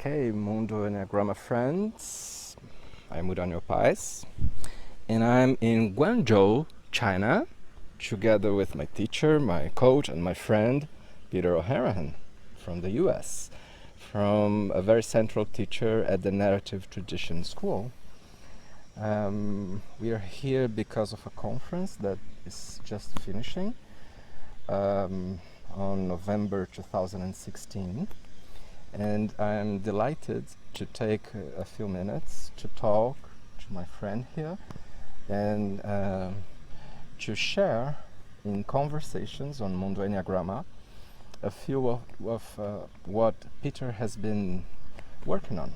Okay, Mundo Enneagram friends. I'm Uranio Paes, and I'm in Guangzhou, China, together with my teacher, my coach, and my friend, Peter O'Harahan from the US, from a very central teacher at the Narrative Tradition School. We are here because of a conference that is just finishing on November 2016. And I'm delighted to take a few minutes to talk to my friend here and to share in conversations on Mundo Enneagram a few of what Peter has been working on.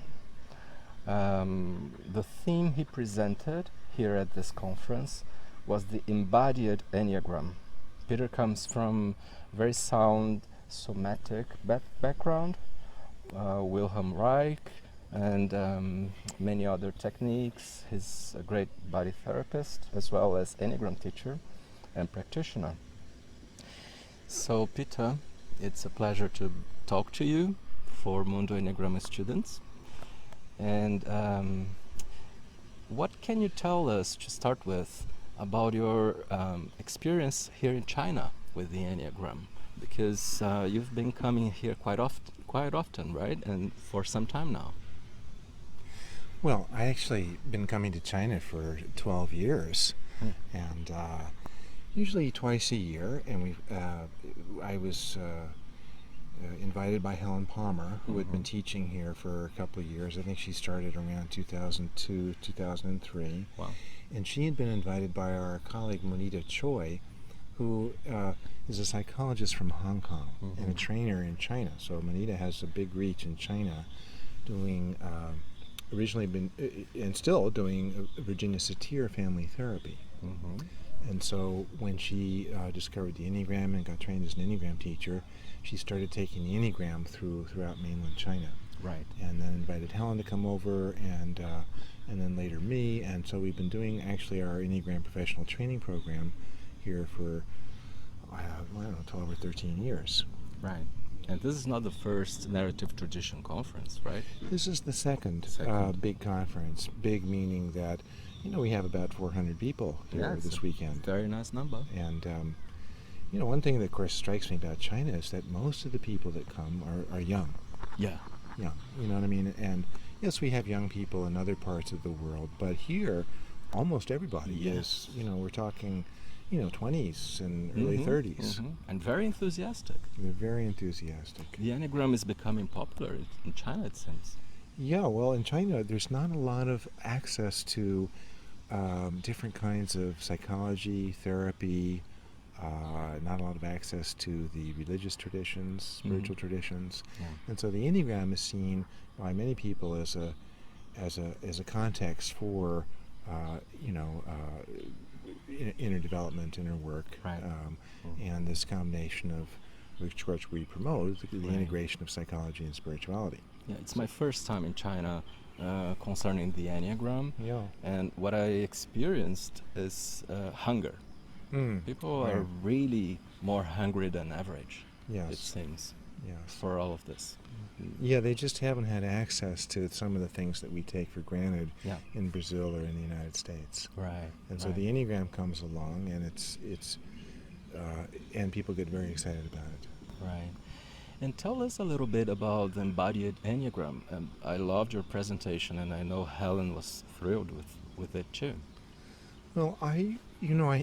The theme he presented here at this conference was the Embodied Enneagram. Peter comes from very sound somatic background, Wilhelm Reich, and many other techniques. He's a great body therapist as well as Enneagram teacher and practitioner. So Peter, it's a pleasure to talk to you for Mundo Enneagram students. And what can you tell us to start with about your experience here in China with the Enneagram? Because you've been coming here quite often, right? And for some time now. Well, I actually been coming to China for 12 years, and usually twice a year. And I was invited by Helen Palmer, who had been teaching here for a couple of years. I think she started around 2002, 2003. Wow. And she had been invited by our colleague Monita Choi, who is a psychologist from Hong Kong and a trainer in China. So Monita has a big reach in China, doing originally been and still doing Virginia Satir family therapy. And so when she discovered the Enneagram and got trained as an Enneagram teacher, she started taking the Enneagram throughout mainland China. Right. And then invited Helen to come over, and then later me. And so we've been doing actually our Enneagram professional training program here for, I don't know, 12 or 13 years. Right. And this is not the first Narrative Tradition conference, right? This is the second. Big conference. Big meaning that, we have about 400 people here this weekend. Very nice number. And, one thing that, of course, strikes me about China is that most of the people that come are young. Yeah. Young, you know what I mean? And yes, we have young people in other parts of the world, but here, almost everybody is, we're talking, 20s and early 30s. And very enthusiastic. They're very enthusiastic. The Enneagram is becoming popular in China, it seems. Yeah, well, in China, there's not a lot of access to different kinds of psychology, therapy, not a lot of access to the religious traditions, spiritual traditions. Yeah. And so the Enneagram is seen by many people as a context for, inner development, inner work, Right. And this combination of which we promote, the integration of psychology and spirituality. Yeah, it's my first time in China concerning the Enneagram. Yeah. And what I experienced is hunger. People are really more hungry than average, it seems, for all of this. Yeah, they just haven't had access to some of the things that we take for granted in Brazil or in the United States. Right. And so the Enneagram comes along, and it's and people get very excited about it. Right. And tell us a little bit about the Embodied Enneagram. I loved your presentation, and I know Helen was thrilled with it too. Well,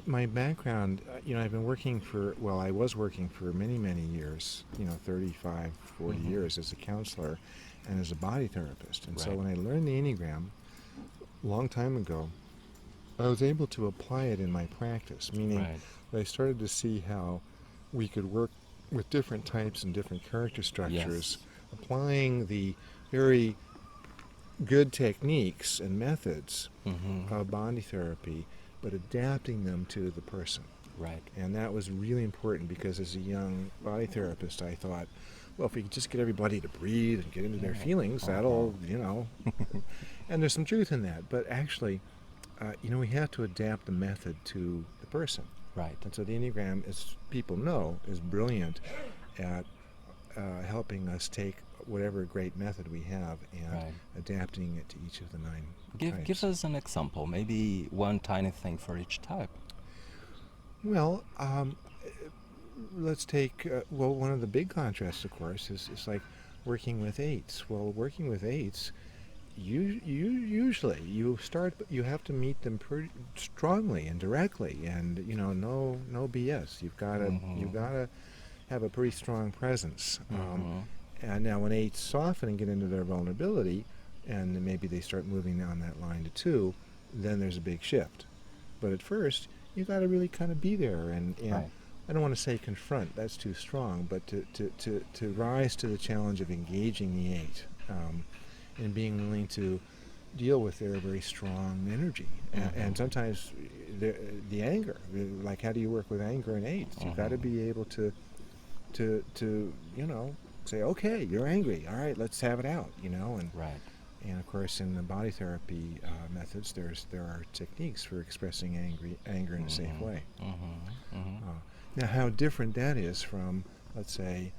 my background, I've been working I was working for many, many years, 35, 40 years as a counselor and as a body therapist. And so when I learned the Enneagram a long time ago, I was able to apply it in my practice, meaning that I started to see how we could work with different types and different character structures, applying the very good techniques and methods of body therapy, but adapting them to the person. Right. And that was really important because as a young body therapist, I thought, well, if we could just get everybody to breathe and get into their feelings, that'll, and there's some truth in that. But actually, we have to adapt the method to the person. Right. And so the Enneagram, as people know, is brilliant at helping us take whatever great method we have and Right. adapting it to each of the 9 Give types. us an example, maybe one tiny thing for each type. Well, let's take, one of the big contrasts, of course, is like working with 8s. Well, working with 8s, usually you have to meet them pretty strongly and directly, and no BS. You've gotta have a pretty strong presence. And now when 8s soften and get into their vulnerability, and then maybe they start moving down that line to 2, then there's a big shift. But at first, you got to really kind of be there, and Right. I don't want to say confront, that's too strong, but to rise to the challenge of engaging the 8, and being willing to deal with their very strong energy. And sometimes the anger, like how do you work with anger in 8s? You've got to be able to say, okay, you're angry, all right, let's have it out, and Right. and of course, in the body therapy methods, there are techniques for expressing anger in a safe way. Now, how different that is from, let's say,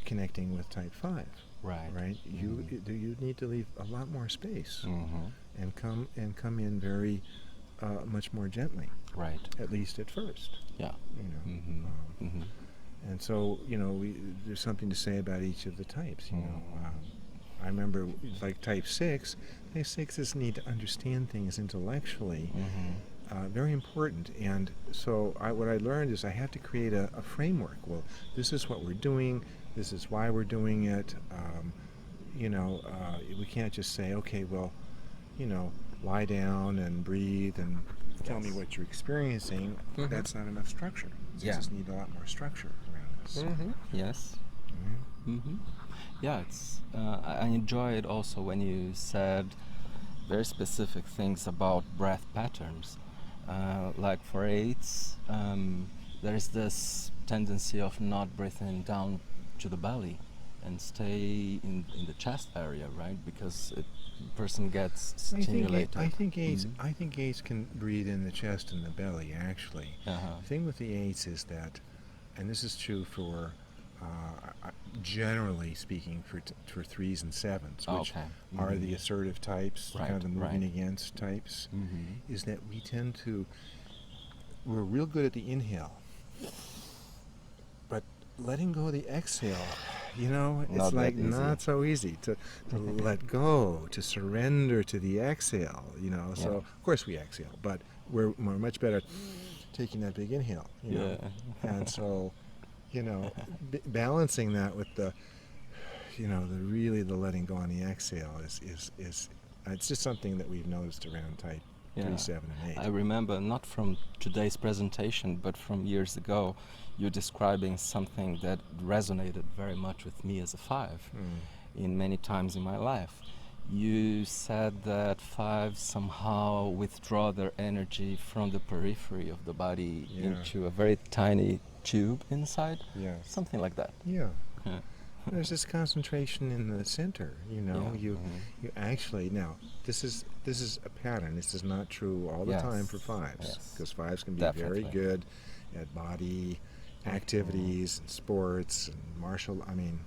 connecting with type 5, Right. right? You need to leave a lot more space Mm-hmm. and come in very much more gently, Right. at least at first. Yeah. Um, And so, there's something to say about each of the types. I remember, like type 6, type 6s need to understand things intellectually. Very important. And so what I learned is I have to create a framework. Well, this is what we're doing. This is why we're doing it. We can't just say, okay, well, lie down and breathe and tell me what you're experiencing. That's not enough structure. You just need a lot more structure around this. Yes. Mhm. Yeah, it's. I enjoyed also when you said very specific things about breath patterns. Like for 8s, there is this tendency of not breathing down to the belly and stay in the chest area, right? Because the person gets stimulated. I think 8s can breathe in the chest and the belly, actually. The thing with the 8s is that, and this is true for, generally speaking, for 3s and 7s, which are the assertive types, kind of the moving against types, is that we're real good at the inhale, but letting go of the exhale, it's like not so easy to let go, to surrender to the exhale, So of course we exhale, but we're much better at taking that big inhale, And so, balancing that with the letting go on the exhale is it's just something that we've noticed around type 3, 7, and 8. I remember, not from today's presentation, but from years ago, you describing something that resonated very much with me as a 5 in many times in my life. You said that 5 somehow withdraw their energy from the periphery of the body into a very tiny tube inside. Yes. Something like that. Yeah. There's this concentration in the center, You actually, now this is a pattern. This is not true all the time for 5s, because 5s can be very good at body activities and sports and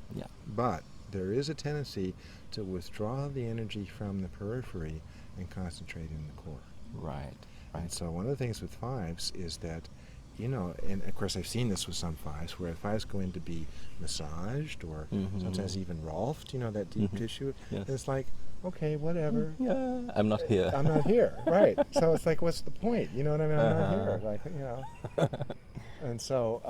but there is a tendency to withdraw the energy from the periphery and concentrate in the core. Right. And so one of the things with 5s is that, and of course I've seen this with some 5s, where 5s go in to be massaged or sometimes even rolfed, that deep tissue. Yes. And it's like, okay, whatever. Yeah, I'm not here. I'm not here, right. So it's like, what's the point? You know what I mean? I'm not here. Like, And so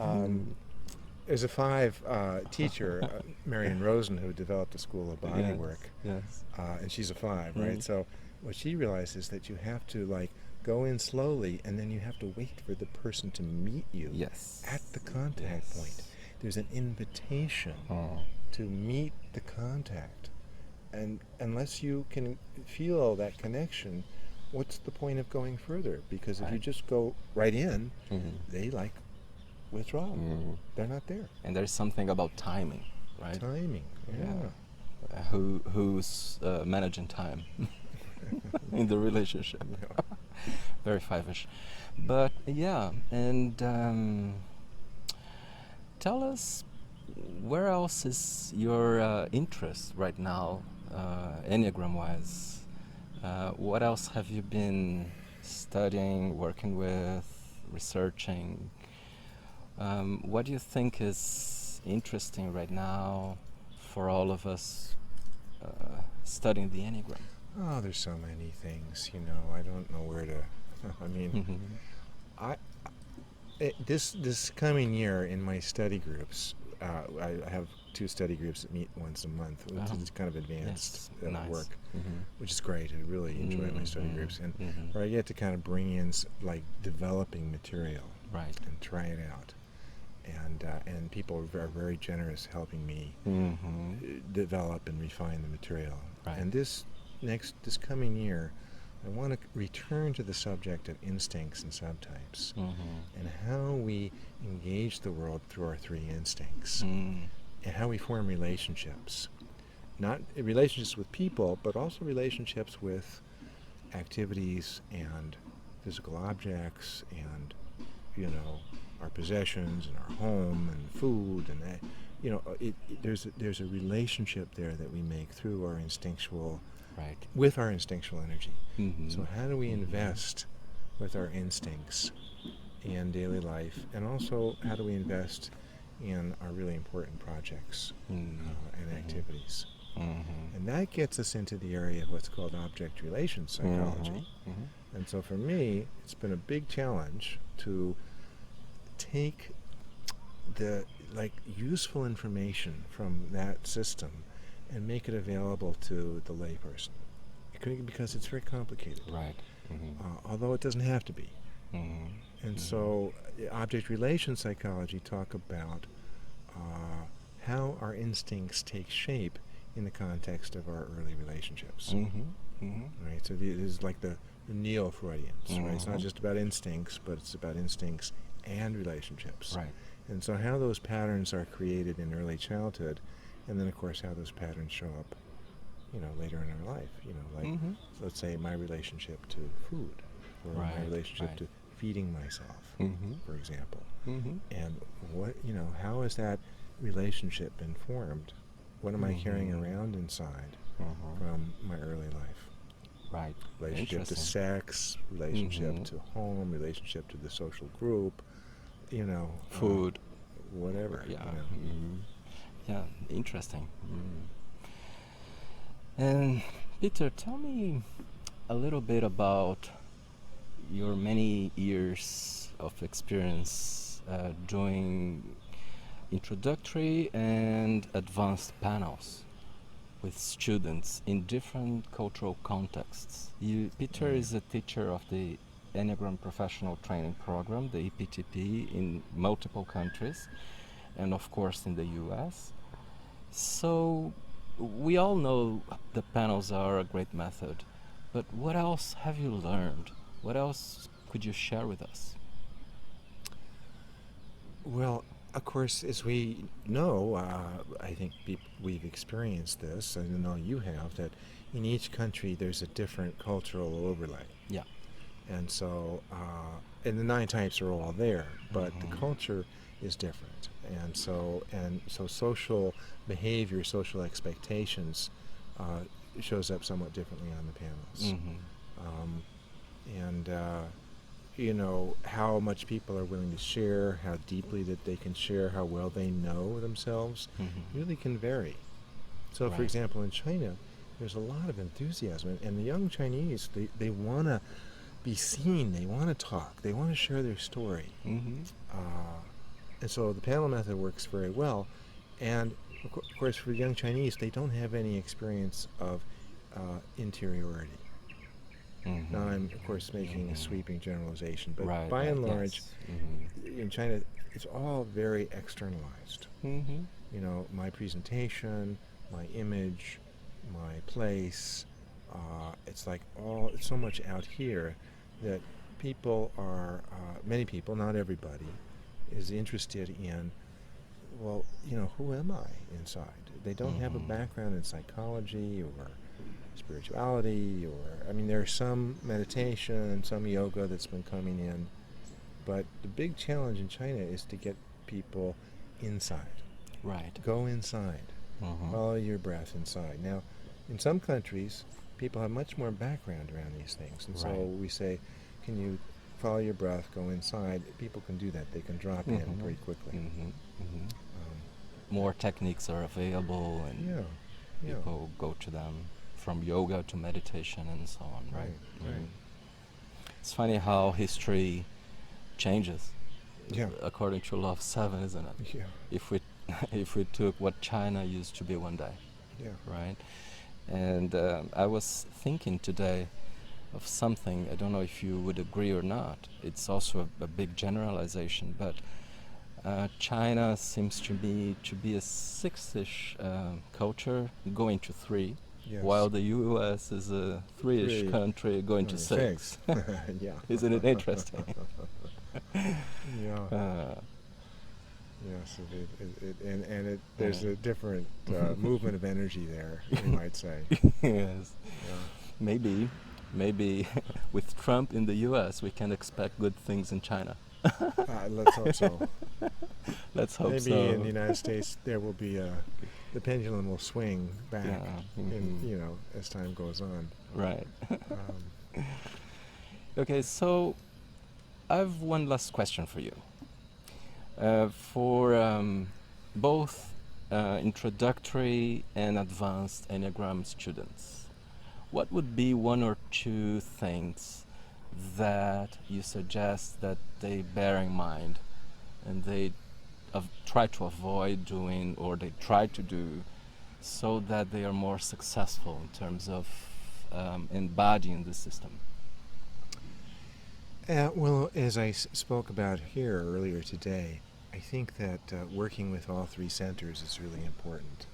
there's a 5 teacher, Marion Rosen, who developed the School of Body Work. Yes. And she's a 5, right? So what she realized is that you have to go in slowly, and then you have to wait for the person to meet you at the contact point. There's an invitation to meet the contact. And unless you can feel that connection, what's the point of going further? Because if you just go right in, they withdraw. They're not there. And there's something about timing, right? Timing, yeah. Who's managing time in the relationship? Very 5ish. But and tell us where else is your interest right now, Enneagram-wise? What else have you been studying, working with, researching? What do you think is interesting right now for all of us studying the Enneagram? Oh, there's so many things, I don't know where to, I mean, I this coming year in my study groups, I have 2 study groups that meet once a month, which is kind of advanced nice. work, which is great. I really enjoy my study groups, and where I get to kind of bring in like developing material, Right. and try it out, and people are very generous helping me develop and refine the material. Right. And this coming year, I want to return to the subject of instincts and subtypes, and how we engage the world through our 3 instincts, and how we form relationships. Not relationships with people, but also relationships with activities and physical objects and, our possessions and our home and food and that. There's a relationship there that we make through our instinctual, with our instinctual energy. So how do we invest with our instincts in daily life, and also how do we invest in our really important projects and activities? And that gets us into the area of what's called object relations psychology. And so for me, it's been a big challenge to take the useful information from that system and make it available to the layperson, because it's very complicated. Right. Although it doesn't have to be. And so object relations psychology talk about how our instincts take shape in the context of our early relationships. Right. So this is like the neo-Freudians. Right. It's not just about instincts, but it's about instincts and relationships. Right. And so how those patterns are created in early childhood, and then of course how those patterns show up, later in our life. Let's say my relationship to food, or my relationship to feeding myself, for example. And what, how has that relationship been formed? What am I carrying around inside from my early life? Right. Relationship to sex, relationship to home, relationship to the social group, food, whatever. Yeah. Yeah. Interesting. And Peter, tell me a little bit about your many years of experience doing introductory and advanced panels with students in different cultural contexts. Peter is a teacher of the Enneagram Professional Training Program, the EPTP, in multiple countries, and of course in the US. So we all know the panels are a great method, but what else have you learned? What else could you share with us? Well, of course, as we know, I think we've experienced this, I know you have, that in each country there's a different cultural overlay. Yeah. And so, and the 9 types are all there, but the culture is different. And so social behavior, social expectations shows up somewhat differently on the panels. How much people are willing to share, how deeply that they can share, how well they know themselves, really can vary. So, for example, in China, there's a lot of enthusiasm, and the young Chinese, they want to be seen, they want to talk, they want to share their story. And so the panel method works very well. And of course, for young Chinese, they don't have any experience of interiority. Now, I'm, of course, making a sweeping generalization, but by and large, in China, it's all very externalized. My presentation, my image, my place, it's so much out here that people are, many people, not everybody, is interested in, well, who am I inside? They don't have a background in psychology or spirituality, or, there's some meditation, some yoga that's been coming in, but the big challenge in China is to get people inside. Right. Go inside. Follow your breath inside. Now, in some countries, people have much more background around these things. And so Right. we say, can you follow your breath, go inside? People can do that. They can drop in pretty quickly. More techniques are available, and Yeah, yeah. people go to them, from yoga to meditation and so on, right? Right. It's funny how history changes Yeah. according to law of seven, isn't it? Yeah. If we if we took what China used to be one day, Yeah. right? And I was thinking today of something. I don't know if you would agree or not. It's also a big generalization, but China seems to be a six-ish culture going to three, Yes. while the U.S. is a three-ish Three. country going to six. Yeah. Isn't it interesting? Yeah. Yes, there's a different movement of energy there, you might say. Yes. Yeah. Maybe with Trump in the U.S., we can expect good things in China. Let's hope so. Let's hope Maybe so. in the United States there will be the pendulum will swing back, as time goes on. Right. Um, Okay, so I have one last question for you. For both introductory and advanced Enneagram students, what would be one or two things that you suggest that they bear in mind and they try to avoid doing, or they try to do, so that they are more successful in terms of embodying the system? Well, as I spoke about here earlier today, I think that working with all three centers is really important.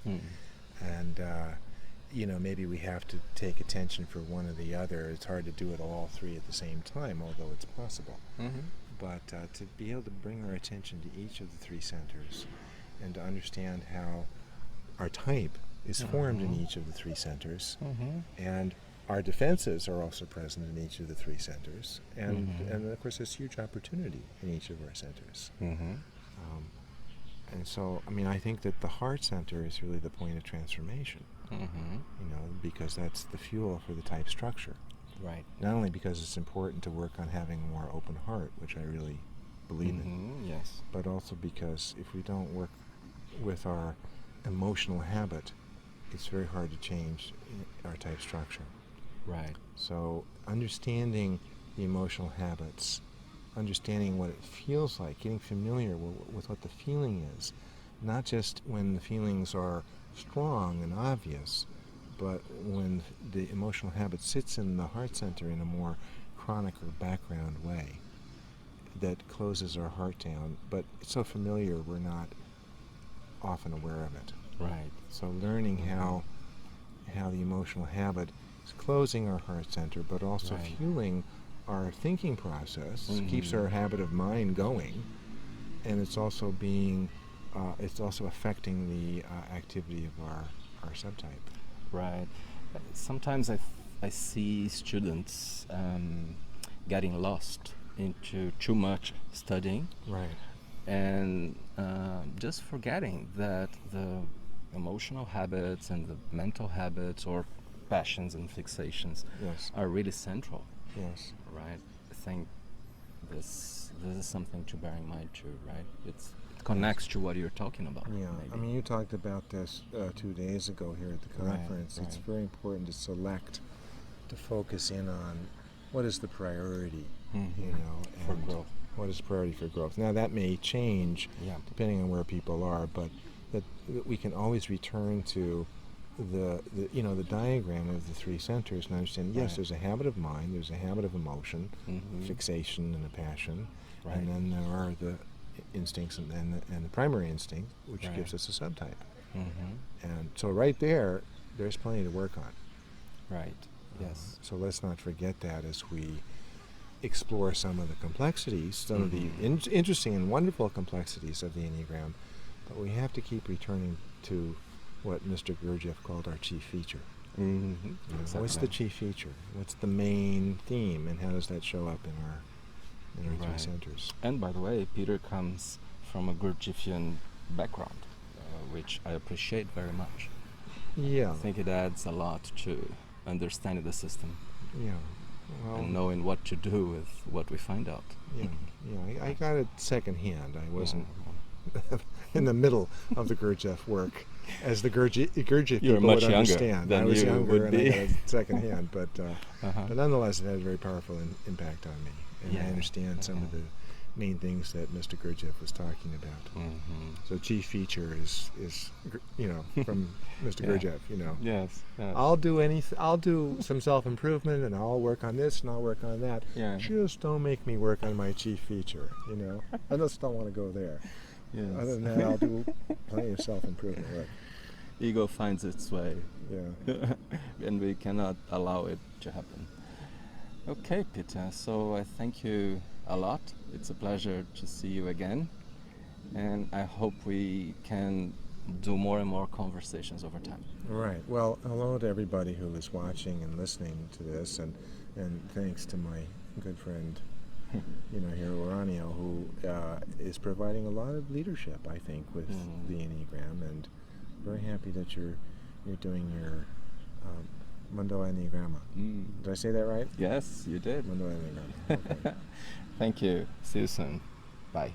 And, maybe we have to take attention for one or the other. It's hard to do it all three at the same time, although it's possible. But to be able to bring our attention to each of the three centers and to understand how our type is formed in each of the three centers, and our defenses are also present in each of the three centers, and of course there's huge opportunity in each of our centers. And so, I think that the heart center is really the point of transformation, because that's the fuel for the type structure. Right. Not only because it's important to work on having a more open heart, which I really believe in, Yes. but also because if we don't work with our emotional habit, it's very hard to change our type structure. Right. So understanding the emotional habits, understanding what it feels like, getting familiar with what the feeling is, not just when the feelings are strong and obvious, but when the emotional habit sits in the heart center in a more chronic or background way that closes our heart down, but it's so familiar we're not often aware of it. Right. So learning how the emotional habit is closing our heart center, but also fueling our thinking process, keeps our habit of mind going, and it's also affecting the activity of our subtype. Right. Sometimes I see students getting lost into too much studying. Right. And just forgetting that the emotional habits and the mental habits, or passions and fixations, are really central. Yes. Right. I think this is something to bear in mind too. Right. It connects to what you're talking about. Yeah. Maybe. You talked about this 2 days ago here at the conference. It's very important to focus in on what is the priority, for growth. What is priority for growth? Now that may change depending on where people are, but that we can always return to the diagram of the three centers and understand, yes, there's a habit of mind, there's a habit of emotion, fixation and a passion, and then there are the instincts and the primary instinct, which gives us a subtype. And so right there's plenty to work on. Right. Yes. So let's not forget that as we explore some of the complexities, some of the interesting and wonderful complexities of the Enneagram, but we have to keep returning to what Mr. Gurdjieff called our chief feature. Exactly. What's the chief feature? What's the main theme, and how does that show up in our three centers? And by the way, Peter comes from a Gurdjieffian background. which I appreciate very much. Yeah. I think it adds a lot to understanding the system Yeah. Well, and knowing what to do with what we find out. yeah. I got it secondhand. I wasn't in the middle of the Gurdjieff work, as the Gurdjieff You're people much would younger understand. than I was you younger would and be. I got it secondhand, but nonetheless, it had a very powerful impact on me, and I understand some of the main things that Mr. Gurdjieff was talking about. So chief feature is from Mr. Gurdjieff. Yes. I'll do some self-improvement, and I'll work on this and I'll work on that. Yeah. Just don't make me work on my chief feature. I just don't want to go there. Yes. Other than that, I'll do plenty of self-improvement work. Ego finds its way. Yeah. And we cannot allow it to happen. Okay, Peter, so I thank you a lot. It's a pleasure to see you again. And I hope we can do more and more conversations over time. Right. Well, hello to everybody who is watching and listening to this, and thanks to my good friend, here Uranio, who is providing a lot of leadership, I think, with the Enneagram, and very happy that you're doing your Mundo Enneagramma. Did I say that right? Yes, you did. Mundo Enneagramma. Okay. Thank you. See you soon. Bye.